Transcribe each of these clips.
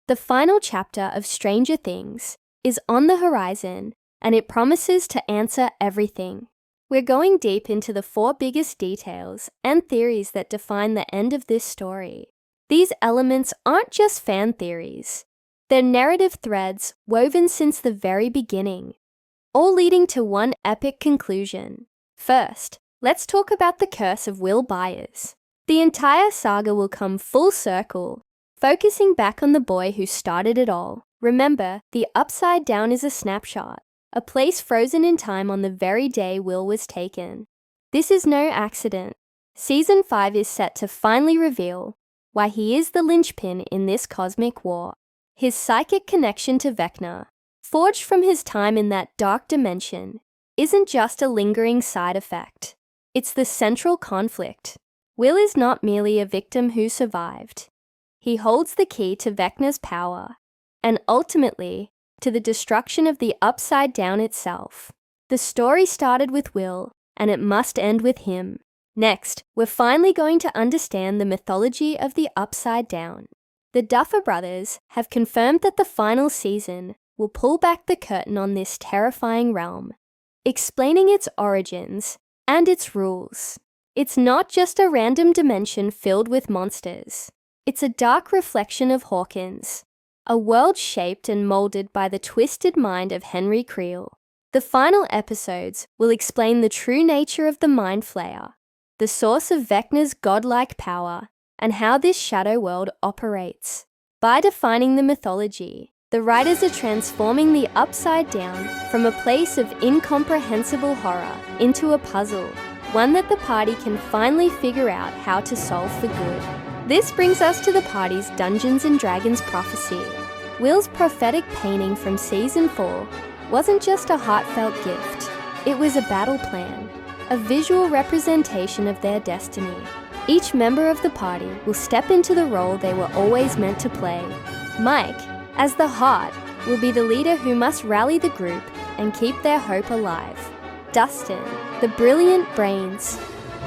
The final chapter of Stranger Things is on the horizon, and it promises to answer everything. We're going deep into the 4 biggest details and theories that define the end of this story. These elements aren't just fan theories. They're narrative threads woven since the very beginning, all leading to one epic conclusion. First, let's talk about the curse of Will Byers. The entire saga will come full circle, focusing back on the boy who started it all. Remember, the Upside Down is a snapshot, a place frozen in time on the very day Will was taken. This is no accident. Season 5 is set to finally reveal why he is the linchpin in this cosmic war. His psychic connection to Vecna, forged from his time in that dark dimension, isn't just a lingering side effect. It's the central conflict. Will is not merely a victim who survived. He holds the key to Vecna's power, and ultimately, to the destruction of the Upside Down itself. The story started with Will, and it must end with him. Next, we're finally going to understand the mythology of the Upside Down. The Duffer Brothers have confirmed that the final season will pull back the curtain on this terrifying realm, explaining its origins and its rules. It's not just a random dimension filled with monsters. It's a dark reflection of Hawkins, a world shaped and molded by the twisted mind of Henry Creel. The final episodes will explain the true nature of the Mind Flayer, the source of Vecna's godlike power, and how this shadow world operates. By defining the mythology, the writers are transforming the Upside Down from a place of incomprehensible horror into a puzzle, one that the party can finally figure out how to solve for good. This brings us to the party's Dungeons & Dragons prophecy. Will's prophetic painting from Season 4 wasn't just a heartfelt gift. It was a battle plan, a visual representation of their destiny. Each member of the party will step into the role they were always meant to play. Mike, as the heart, will be the leader who must rally the group and keep their hope alive. Dustin, the brilliant brains,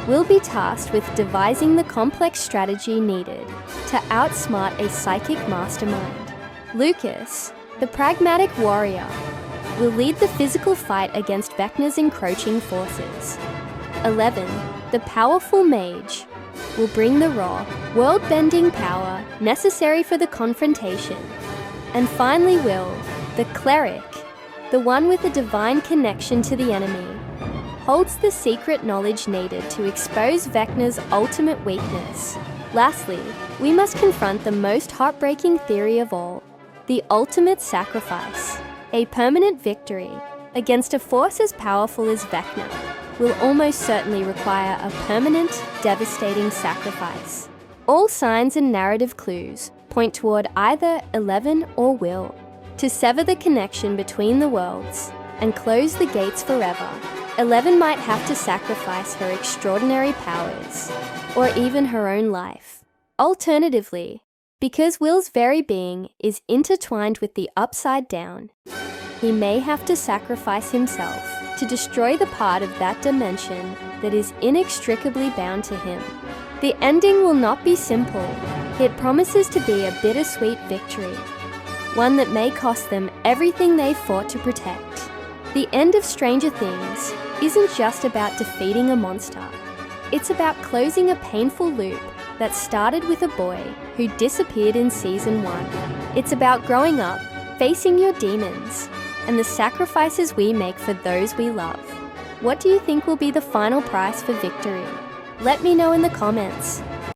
will be tasked with devising the complex strategy needed to outsmart a psychic mastermind. Lucas, the pragmatic warrior, will lead the physical fight against Vecna's encroaching forces. 11, the powerful mage, will bring the raw, world-bending power necessary for the confrontation. And finally Will, the cleric, the one with a divine connection to the enemy, holds the secret knowledge needed to expose Vecna's ultimate weakness. Lastly, we must confront the most heartbreaking theory of all, the ultimate sacrifice. A permanent victory against a force as powerful as Vecna will almost certainly require a permanent, devastating sacrifice. All signs and narrative clues point toward either 11 or Will. To sever the connection between the worlds and close the gates forever, 11 might have to sacrifice her extraordinary powers, or even her own life. Alternatively, because Will's very being is intertwined with the Upside Down, he may have to sacrifice himself to destroy the part of that dimension that is inextricably bound to him. The ending will not be simple. It promises to be a bittersweet victory, one that may cost them everything they fought to protect. The end of Stranger Things isn't just about defeating a monster. It's about closing a painful loop that started with a boy who disappeared in Season 1. It's about growing up, facing your demons, and the sacrifices we make for those we love. What do you think will be the final price for victory? Let me know in the comments.